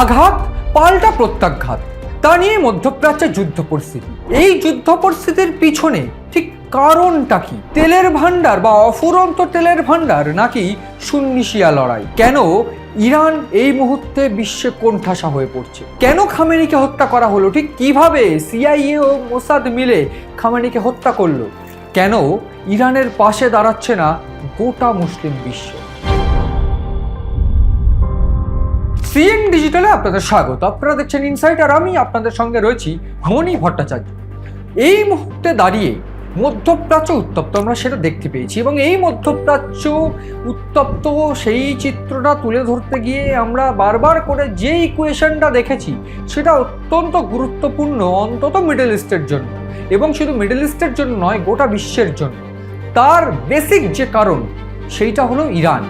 আঘাত পাল্টা প্রত্যাঘাত, তা নিয়ে মধ্যপ্রাচ্যের যুদ্ধ পরিস্থিতি। এই যুদ্ধ পরিস্থিতির পিছনে ঠিক কারণটা কি? তেলের ভান্ডার বা অফুরন্ত তেলের ভান্ডার, নাকি সুন্নি শিয়া লড়াই? কেন ইরান এই মুহূর্তে বিশ্বে কোণঠাসা হয়ে পড়ছে? কেন খামেনিকে হত্যা করা হলো? ঠিক কিভাবে সিআইএ ও মোসাদ মিলে খামেনিকে হত্যা করলো? কেন ইরানের পাশে দাঁড়াচ্ছে না গোটা মুসলিম বিশ্ব? সিএন ডিজিটালে আপনাদের স্বাগত। আপনারা দেখছেন ইনসাইট, আর আমি আপনাদের সঙ্গে রয়েছি মণি ভট্টাচার্য। এই মুহূর্তে দাঁড়িয়ে মধ্যপ্রাচ্য উত্তপ্ত, আমরা সেটা দেখতে পেয়েছি, এবং এই মধ্যপ্রাচ্য উত্তপ্ত সেই চিত্রটা তুলে ধরতে গিয়ে আমরা বারবার করে যে ইকুয়েশনটা দেখেছি সেটা অত্যন্ত গুরুত্বপূর্ণ, অন্তত মিডল ইস্টের জন্য, এবং শুধু মিডল ইস্টের জন্য নয়, গোটা বিশ্বের জন্য। তার বেসিক যে কারণ সেইটা হলো ইরান।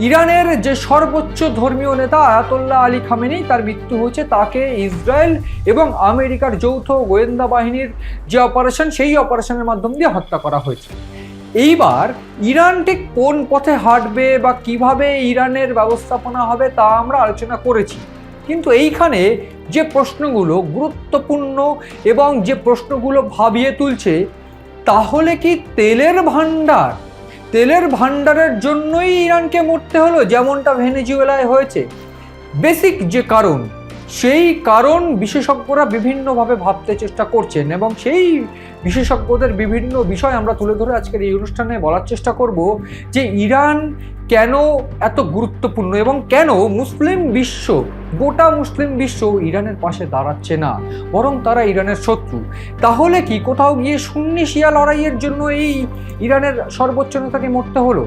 ইরানের যে সর্বোচ্চ ধর্মীয় নেতা আয়াতুল্লাহ আলী খামেনি, তার মৃত্যু হয়েছে। তাকে ইসরায়েল এবং আমেরিকার যৌথ গোয়েন্দা বাহিনীর যে অপারেশন, সেই অপারেশনের মাধ্যম দিয়ে হত্যা করা হয়েছে। এইবার ইরান ঠিক কোন পথে হাঁটবে বা কিভাবে ইরানের ব্যবস্থাপনা হবে তা আমরা আলোচনা করেছি, কিন্তু এইখানে যে প্রশ্নগুলো গুরুত্বপূর্ণ এবং যে প্রশ্নগুলো ভাবিয়ে তুলছে, তাহলে কি তেলের ভান্ডারের জন্যই ইরানকে মরতে হলো, যেমনটা ভেনেজুয়েলায় হয়েছে? বেসিক যে কারণ, সেই কারণ বিশেষজ্ঞরা বিভিন্নভাবে ভাবতে চেষ্টা করছেন, এবং সেই বিশেষজ্ঞদের বিভিন্ন বিষয় আমরা তুলে ধরে আজকের এই অনুষ্ঠানে বলার চেষ্টা করব যে ইরান কেন এত গুরুত্বপূর্ণ এবং কেন মুসলিম বিশ্ব, গোটা মুসলিম বিশ্ব ইরানের পাশে দাঁড়াচ্ছে না, বরং তারা ইরানের শত্রু। তাহলে কি কোথাও গিয়ে সুন্নি শিয়া লড়াইয়ের জন্য এই ইরানের সর্বোচ্চ নেতাকে মরতে হলো?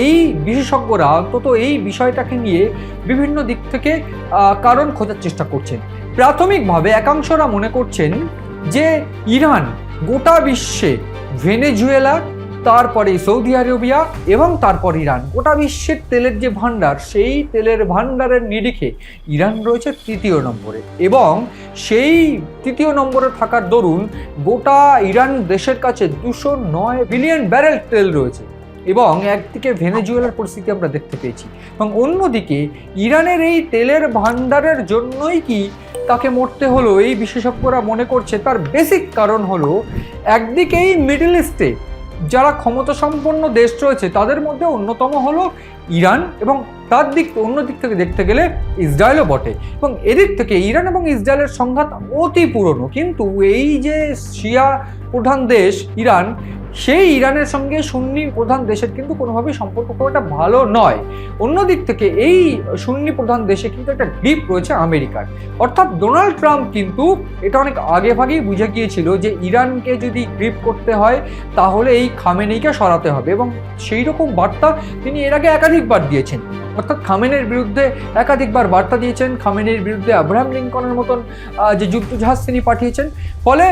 এই বিশেষজ্ঞরা অন্তত এই বিষয়টাকে নিয়ে বিভিন্ন দিক থেকে কারণ খোঁজার চেষ্টা করছেন। প্রাথমিকভাবে একাংশরা মনে করছেন যে ইরান গোটা বিশ্বে ভেনেজুয়েলা, তারপরে সৌদি আরবিয়া এবং তারপর ইরান, গোটা বিশ্বের তেলের যে ভান্ডার, সেই তেলের ভান্ডারের নিরিখে ইরান রয়েছে তৃতীয় নম্বরে, এবং সেই তৃতীয় নম্বরে থাকার দরুন গোটা ইরান দেশের কাছে 209 বিলিয়ন ব্যারেল তেল রয়েছে। এবং একদিকে ভেনেজুয়েলার পরিস্থিতি আমরা দেখতে পেয়েছি, এবং অন্যদিকে ইরানের এই তেলের ভান্ডারের জন্যই কি তাকে মরতে হলো? এই বিশেষজ্ঞরা মনে করছে তার বেসিক কারণ হলো, একদিকে এই মিডল ইস্টে যারা ক্ষমতাসম্পন্ন দেশ রয়েছে তাদের মধ্যে অন্যতম হলো ইরান, এবং তার অন্য দিক থেকে দেখতে গেলে ইসরায়েলও বটে। এবং এদিক থেকে ইরান এবং ইসরায়েলের সংঘাত অতি পুরনো, কিন্তু এই যে শিয়া প্রধান দেশ ইরান, সেই ইরানের সঙ্গে সুন্নি প্রধান দেশের কিন্তু কোনোভাবেই সম্পর্ক খুব একটা ভালো নয়। অন্যদিক থেকে এই সুন্নি প্রধান দেশে কিন্তু একটা গ্রিপ রয়েছে আমেরিকার, অর্থাৎ ডোনাল্ড ট্রাম্প কিন্তু এটা অনেক আগে ভাগেই বুঝে গিয়েছিল যে ইরানকে যদি গ্রিপ করতে হয় তাহলে এই খামেনিকে সরাতে হবে, এবং সেই রকম বার্তা তিনি এর আগে একাধিকবার দিয়েছেন। অর্থাৎ খামেনির বিরুদ্ধে একাধিকবার বার্তা দিয়েছেন, খামেনির বিরুদ্ধে আব্রাহাম লিঙ্কনের মতন যে যুদ্ধজাহাজ তিনি পাঠিয়েছেন, ফলে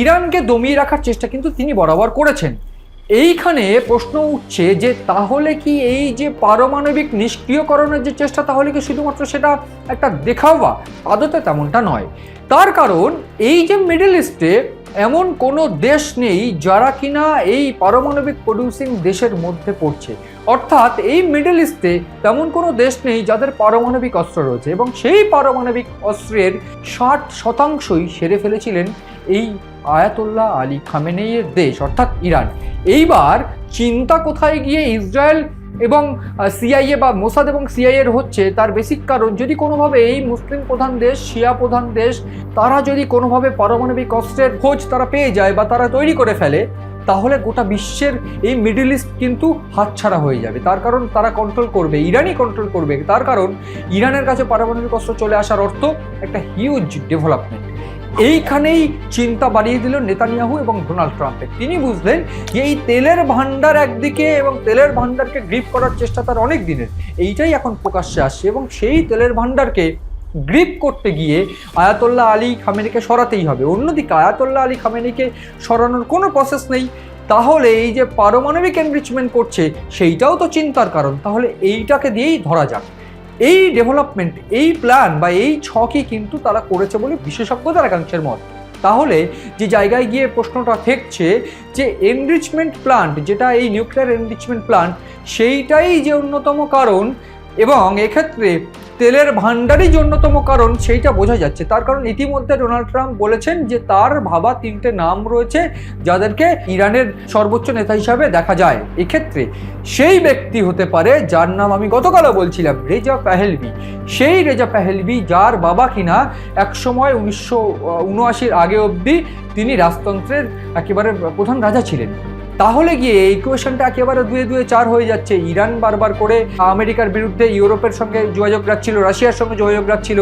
ইরানকে দমিয়ে রাখার চেষ্টা কিন্তু তিনি বরাবর করেছেন। এইখানে প্রশ্ন উঠছে যে তাহলে কি এই যে পারমাণবিক নিষ্ক্রিয়করণের যে চেষ্টা, তাহলে কি শুধুমাত্র সেটা একটা দেখাওয়া? আদতে তেমনটা নয়। তার কারণ এই যে মিডল ইস্টে এমন কোনো দেশ নেই যারা কিনা এই পারমাণবিক প্রডিউসিং দেশের মধ্যে পড়ছে, অর্থাৎ এই মিডল ইস্টে তেমন কোনো দেশ নেই যাদের পারমাণবিক অস্ত্র রয়েছে, এবং সেই পারমাণবিক অস্ত্রের 60% সেরে ফেলেছিলেন এই আয়াতুল্লাহ আলী খামেনেইয়ের দেশ অর্থাৎ ইরান। এইবার চিন্তা কোথায় গিয়ে ইসরায়েল এবং সিআইএ বা মোসাদ এবং সিআইএর হচ্ছে, তার বেসিক কারণ, যদি কোনোভাবে এই মুসলিম প্রধান দেশ, শিয়া প্রধান দেশ, তারা যদি কোনোভাবে পারমাণবিক অস্ত্রের খোঁজ তারা পেয়ে যায় বা তারা তৈরি করে ফেলে, তাহলে গোটা বিশ্বের এই মিডল ইস্ট কিন্তু হাতছাড়া হয়ে যাবে। তার কারণ তারা কন্ট্রোল করবে, ইরানই কন্ট্রোল করবে। তার কারণ ইরানের কাছে পারমাণবিক অস্ত্র চলে আসার অর্থ একটা হিউজ ডেভেলপমেন্ট। এইখানেই চিন্তা বাড়িয়ে দিল নেতানিয়াহু এবং ডোনাল্ড ট্রাম্পের। তিনি বুঝলেন যে এই তেলের ভান্ডার একদিকে, এবং তেলের ভান্ডারকে গ্রিপ করার চেষ্টা তার অনেক দিনের, এইটাই এখন প্রকাশ্যে আসছে, এবং সেই তেলের ভান্ডারকে গ্রিপ করতে গিয়ে আয়াতুল্লাহ আলী খামেনিকে সরাতেই হবে। অন্যদিকে আয়াতুল্লাহ আলী খামেনিকে সরানোর কোনো প্রসেস নেই, তাহলে এই যে পারমাণবিক এনরিচমেন্ট করছে সেইটাও তো চিন্তার কারণ। তাহলে এইটাকে দিয়েই ধরা যাক। এই ডেভেলপমেন্ট, এই প্ল্যান বা এই ছকই কিন্তু তারা করেছে বলে বিশেষজ্ঞদের একাংশের মত। তাহলে যে জায়গায় গিয়ে প্রশ্নটা ঠেকছে যে এনরিচমেন্ট প্লান্ট, যেটা এই নিউক্লিয়ার এনরিচমেন্ট প্লান্ট, সেইটাই যে অন্যতম কারণ, এবং এক্ষেত্রে তেলের ভান্ডারই অন্যতম কারণ, সেইটা বোঝা যাচ্ছে। তার কারণ ইতিমধ্যে ডোনাল্ড ট্রাম্প বলেছেন যে তার ভাবা 3টে নাম রয়েছে যাদেরকে ইরানের সর্বোচ্চ নেতা হিসাবে দেখা যায়। এক্ষেত্রে সেই ব্যক্তি হতে পারে যার নাম আমি গতকালও বলছিলাম, রেজা পাহেলভি। সেই রেজা পাহেলভি যার বাবা কিনা একসময় 1979 আগে অবধি তিনি রাজতন্ত্রের একেবারে প্রধান রাজা ছিলেন। তাহলে গিয়ে এই ইকুয়েশনটা একেবারে 2-2-4 হয়ে যাচ্ছে। ইরান বারবার করে আমেরিকার বিরুদ্ধে ইউরোপের সঙ্গে যোগাযোগ রাখছিল, রাশিয়ার সঙ্গে যোগাযোগ রাখছিল,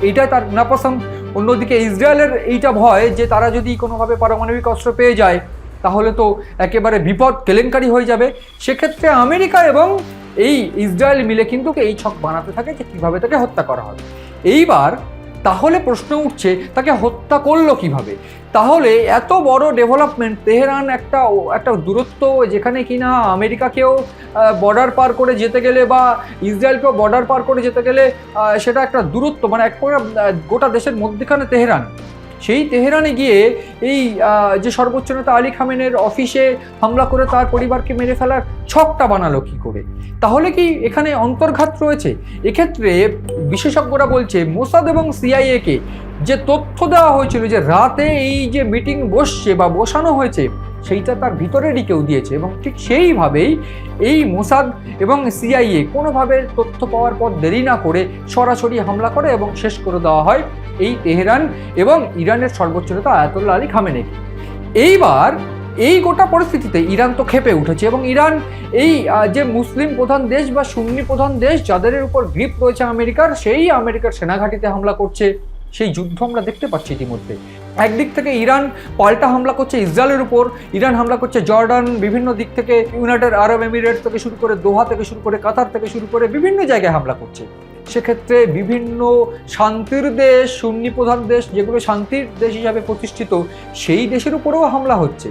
এইটা তার নাপসন্দ। অন্যদিকে ইসরায়েলের এইটা ভয় যে তারা যদি কোনোভাবে পারমাণবিক অস্ত্র পেয়ে যায় তাহলে তো একেবারে বিপদ, কেলেঙ্কারি হয়ে যাবে। সেক্ষেত্রে আমেরিকা এবং এই ইসরায়েল মিলে কিন্তু এই ছক বানাতে থাকে যে কীভাবে তাকে হত্যা করা হবে। এইবার তাহলে প্রশ্ন উঠছে তাকে হত্যা করলো কিভাবে? তাহলে এত বড় ডেভেলপমেন্ট, তেহরান একটা দূরত্ব যেখানে কিনা আমেরিকাকেও বর্ডার পার করে যেতে গেলে বা ইসরায়েলকেও বর্ডার পার করে যেতে গেলে সেটা একটা দূরত্ব, মানে এক গোটা দেশের মধ্যখানে তেহরান। সেই তেহরানে গিয়ে এই যে সর্বোচ্চ নেতা আলী খামেনের অফিসে হামলা করে তার পরিবারকে মেরে ফেলার ছকটা বানালো কি করে? তাহলে কি এখানে অন্তর্ঘাত রয়েছে? এক্ষেত্রে বিশেষজ্ঞরা বলছে মোসাদ এবং সিআইএকে যে তথ্য দেওয়া হয়েছিল যে রাতে এই যে মিটিং বসছে বা বসানো হয়েছে সেইটা তার ভিতরেরই কেউ দিয়েছে, এবং ঠিক সেইভাবেই এই মোসাদ এবং সিআইএ কোনোভাবে তথ্য পাওয়ার পর দেরি না করে সরাসরি হামলা করে এবং শেষ করে দেওয়া হয় এই তেহরান এবং ইরানের সর্বোচ্চ নেতা আয়াতুল্লাহ আলী খামেনেকে। এইবার এই গোটা পরিস্থিতিতে ইরান তো ক্ষেপে উঠেছে এবং ইরান এই যে মুসলিম প্রধান দেশ বা সুন্নি প্রধান দেশ যাদের উপর গ্রিপ রয়েছে আমেরিকার, সেই আমেরিকার সেনাঘাঁটিতে হামলা করছে। সেই যুদ্ধ আমরা দেখতে পাচ্ছি ইতিমধ্যে। একদিক থেকে ইরান পাল্টা হামলা করছে ইসরায়েলের উপর, ইরান হামলা করছে জর্ডান, বিভিন্ন দিক থেকে ইউনাইটেড আরব এমিরেটস থেকে শুরু করে, দোহা থেকে শুরু করে, কাতার থেকে শুরু করে বিভিন্ন জায়গায় হামলা করছে। সেক্ষেত্রে বিভিন্ন শান্তির দেশ, সুন্নি প্রধান দেশ যেগুলো শান্তির দেশ হিসাবে প্রতিষ্ঠিত, সেই দেশের উপরেও হামলা হচ্ছে।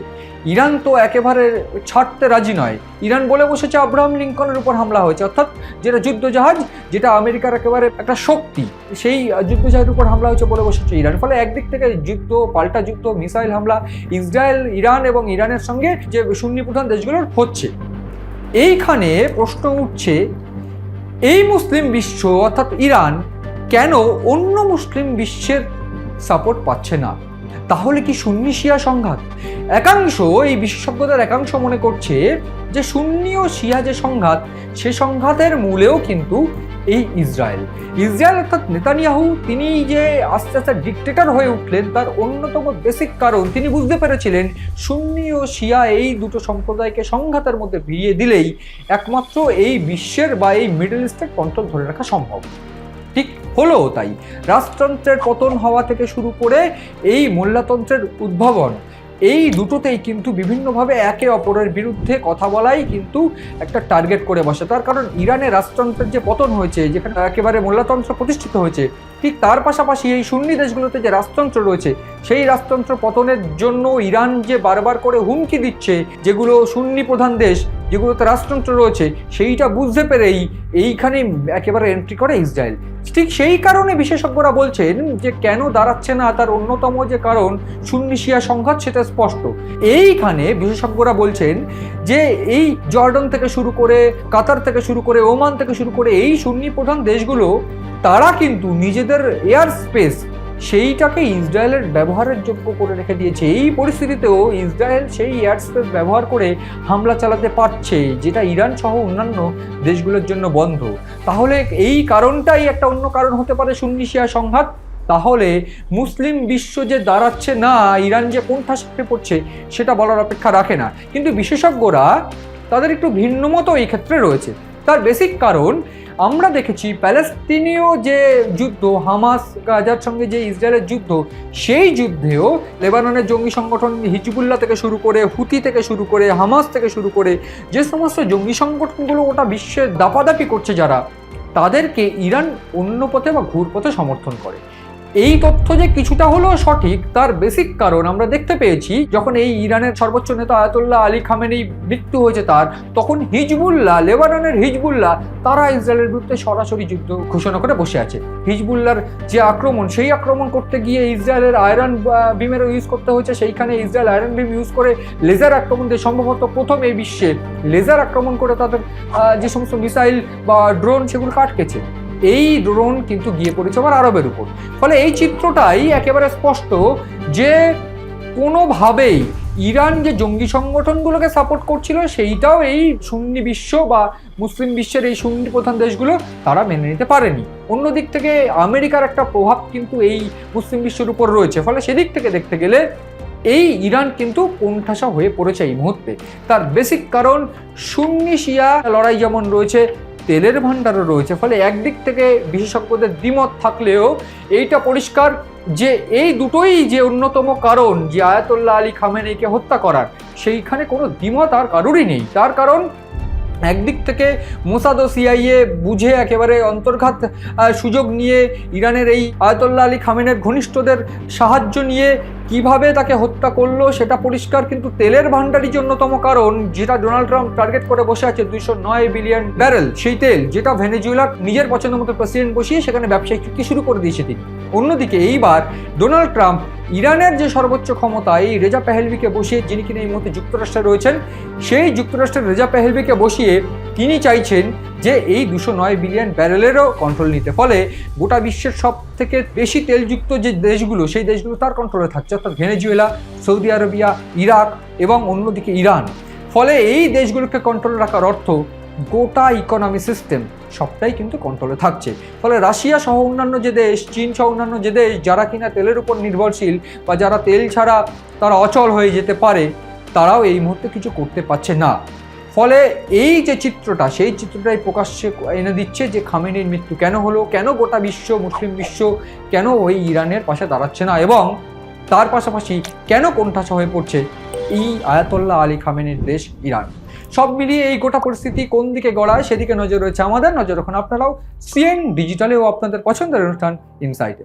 ইরান তো একেবারে ছাড়তে রাজি নয়। ইরান বলে বসেছে আব্রাহাম লিঙ্কনের উপর হামলা হয়েছে, অর্থাৎ যেটা যুদ্ধজাহাজ, যেটা আমেরিকার একেবারে একটা শক্তি, সেই যুদ্ধজাহাজের উপর হামলা হয়েছে বলে বসেছে ইরান। ফলে একদিক থেকে যুদ্ধ, পাল্টা যুদ্ধ, মিসাইল হামলা ইসরায়েল, ইরান এবং ইরানের সঙ্গে যে সুন্নি প্রধান দেশগুলোর হচ্ছে। এইখানে প্রশ্ন উঠছে এই মুসলিম বিশ্ব অর্থাৎ ইরান কেন অন্য মুসলিম বিশ্বের সাপোর্ট পাচ্ছে না? তাহলে কি সুন্নি শিয়া সংঘাত? একাংশ, এই বিশেষজ্ঞদের একাংশ মনে করছে যে সুন্নি ও শিয়া যে সংঘাত, সে সংঘাতের মূলেও কিন্তু এই ইসরায়েল অর্থাৎ নেতানিয়াহু, তিনি যে আস্তে আস্তে ডিক্টেটর হয়ে উঠলেন তার অন্যতম বেসিক কারণ তিনি বুঝতে পেরেছিলেন সুন্নি ও শিয়া এই দুটো সম্প্রদায়কে সংঘাতের মধ্যে ভিড়িয়ে দিলেই একমাত্র এই বিশ্বের বা এই মিডল ইস্টের কন্ট্রোল ধরে রাখা সম্ভব। ঠিক হলো তাই। রাজতন্ত্রের পতন হওয়া থেকে শুরু করে এই মোল্লাতন্ত্রের উদ্ভাবন, এই দুটোতেই কিন্তু বিভিন্নভাবে একে অপরের বিরুদ্ধে কথা বলাই কিন্তু একটা টার্গেট করে বসে। তার কারণ ইরানের রাজতন্ত্রের যে পতন হয়েছে, যেখানে একেবারে মোল্লাতন্ত্র প্রতিষ্ঠিত হয়েছে, ঠিক তার পাশাপাশি এই সুন্নি দেশগুলোতে যে রাজতন্ত্র রয়েছে, সেই রাজতন্ত্র পতনের জন্য ইরান যে বারবার করে হুমকি দিচ্ছে, যেগুলো সুন্নি প্রধান দেশ, যেগুলোতে রাজতন্ত্র রয়েছে, সেইটা বুঝতে পেরেই এইখানে একেবারে এন্ট্রি করে ইসরায়েল। ঠিক সেই কারণে বিশেষজ্ঞরা বলছেন যে কেন দাঁড়াচ্ছে না, তার অন্যতম যে কারণ সুন্নি শিয়া সংঘাত, সেটা স্পষ্ট। এইখানে বিশেষজ্ঞরা বলছেন যে এই জর্ডান থেকে শুরু করে, কাতার থেকে শুরু করে, ওমান থেকে শুরু করে এই সুন্নি প্রধান দেশগুলো, তারা কিন্তু নিজেদের এয়ার স্পেস সেইটাকে ইসরায়েলের ব্যবহারের যোগ্য করে রেখে দিয়েছে। এই পরিস্থিতিতেও ইসরায়েল সেই এয়ার স্পেস ব্যবহার করে হামলা চালাতে পারছে, যেটা ইরান সহ অন্যান্য দেশগুলোর জন্য বন্ধ। তাহলে এই কারণটাই একটা অন্য কারণ হতে পারে সুন্নি শিয়া সংঘাত। তাহলে মুসলিম বিশ্ব যে দাঁড়াচ্ছে না, ইরান যে কোনটা সাথে পড়ছে, সেটা বলার অপেক্ষা রাখে না। কিন্তু বিশেষজ্ঞরা তাদের একটু ভিন্ন মতো এই ক্ষেত্রে রয়েছে। তার বেসিক কারণ আমরা দেখেছি প্যালেস্তিনীয় যে যুদ্ধ, হামাস গাজার সঙ্গে যে ইসরায়েলের যুদ্ধ, সেই যুদ্ধেও লেবাননের জঙ্গি সংগঠন হিজবুল্লাহ থেকে শুরু করে, হুতি থেকে শুরু করে, হামাস থেকে শুরু করে যে সমস্ত জঙ্গি সংগঠনগুলো গোটা বিশ্বের দাপাদাপি করছে যারা, তাদেরকে ইরান অন্য পথে বা ঘুর পথে সমর্থন করে। এই তথ্য যে কিছুটা হলেও সঠিক, তার বেসিক কারণ আমরা দেখতে পেয়েছি যখন এই ইরানের সর্বোচ্চ নেতা আয়াতুল্লাহ আলী খামেনেই মৃত্যু হয়েছে তার, তখন হিজবুল্লাহ, লেবাননের হিজবুল্লাহ, তারা ইসরায়েলের বিরুদ্ধে সরাসরি যুদ্ধ ঘোষণা করে বসে আছে। হিজবুল্লাহর যে আক্রমণ, সেই আক্রমণ করতে গিয়ে ইসরায়েলের আয়রন বিমেরও ইউজ করতে হয়েছে, সেইখানে ইসরায়েল আয়রন বিম ইউজ করে লেজার আক্রমণ দিয়ে সম্ভবত প্রথম এই বিশ্বে লেজার আক্রমণ করে তাদের যে সমস্ত মিসাইল বা ড্রোন সেগুলো আটকেছে। এই ড্রোন কিন্তু গিয়ে পড়েছে আবার আরবের উপর। ফলে এই চিত্রটাই একেবারে স্পষ্ট যে কোনোভাবেই ইরান যে জঙ্গি সংগঠনগুলোকে সাপোর্ট করছিল সেইটাও এই সুন্নি বিশ্ব বা মুসলিম বিশ্বের এই সুন্নি প্রধান দেশগুলো তারা মেনে নিতে পারেনি। অন্যদিক থেকে আমেরিকার একটা প্রভাব কিন্তু এই মুসলিম বিশ্বের উপর রয়েছে। ফলে সেদিক থেকে দেখতে গেলে এই ইরান কিন্তু কোণঠাসা হয়ে পড়েছে এই মুহূর্তে। তার বেসিক কারণ সুন্নি শিয়া লড়াই যেমন রয়েছে, তেলের ভাণ্ডারও রয়েছে। ফলে একদিক থেকে বিশেষজ্ঞদের দ্বিমত থাকলেও এইটা পরিষ্কার যে এই দুটোই যে অন্যতম কারণ যে আয়াতুল্লাহ আলী খামেনেইকে হত্যা করার, সেইখানে কোনো দ্বিমত আর কারোরই নেই। তার কারণ একদিক থেকে মোসাদ ও সিআইএ বুঝে একেবারে অন্তর্ঘাত সুযোগ নিয়ে ইরানের এই আয়াতুল্লাহ আলী খামেনের ঘনিষ্ঠদের সাহায্য নিয়ে কিভাবে তাকে হত্যা করলো সেটা পরিষ্কার। কিন্তু তেলের ভাণ্ডারই যে অন্যতম কারণ, যেটা ডোনাল্ড ট্রাম্প টার্গেট করে বসে আছে 209 বিলিয়ন ব্যারেল সেই তেল, যেটা ভেনেজুয়েলার নিজের পছন্দ মতো প্রেসিডেন্ট বসিয়ে সেখানে ব্যবসায়িক চুক্তি শুরু করে দিয়েছে তিনি। অন্যদিকে এইবার ডোনাল্ড ট্রাম্প ইরানের যে সর্বোচ্চ ক্ষমতা এই রেজা পেহেলভিকে বসিয়ে, যিনি কিনা এই মুহূর্তে যুক্তরাষ্ট্রে রয়েছেন, সেই যুক্তরাষ্ট্রের রেজা পেহেলভিকে বসিয়ে তিনি চাইছেন যে এই 209 বিলিয়ন ব্যারেলেরও কন্ট্রোল নিতে। ফলে গোটা বিশ্বের সব থেকে বেশি তেলযুক্ত যে দেশগুলো সেই দেশগুলো তার কন্ট্রোলে থাকছে, অর্থাৎ ভেনেজুয়েলা, সৌদি আরবিয়া, ইরাক এবং অন্যদিকে ইরান। ফলে এই দেশগুলোকে কন্ট্রোলে রাখার অর্থ গোটা ইকোনমি সিস্টেম সবটাই কিন্তু কন্ট্রোলে থাকছে। ফলে রাশিয়া সহ অন্যান্য যে দেশ, চীন সহ অন্যান্য যে দেশ যারা কিনা তেলের উপর নির্ভরশীল বা যারা তেল ছাড়া তারা অচল হয়ে যেতে পারে, তারাও এই মুহূর্তে কিছু করতে পারছে না। ফলে এই যে চিত্রটা, সেই চিত্রটাই প্রকাশ্যে এনে দিচ্ছে যে খামেনির মৃত্যু কেন হলো, কেন গোটা বিশ্ব, মুসলিম বিশ্ব কেন ওই ইরানের পাশে দাঁড়াচ্ছে না, এবং তার পাশাপাশি কেন কোণঠাসা হয়ে পড়ছে এই আয়াতুল্লাহ আলী খামেনির দেশ ইরান। সব মিলিয়ে এই গোটা পরিস্থিতি কোন দিকে গড়ায় সেদিকে নজর রয়েছে আমাদের। নজর রাখুন আপনারাও সিএন ডিজিটালে ও আপনাদের পছন্দের অনুষ্ঠান ইনসাইটে।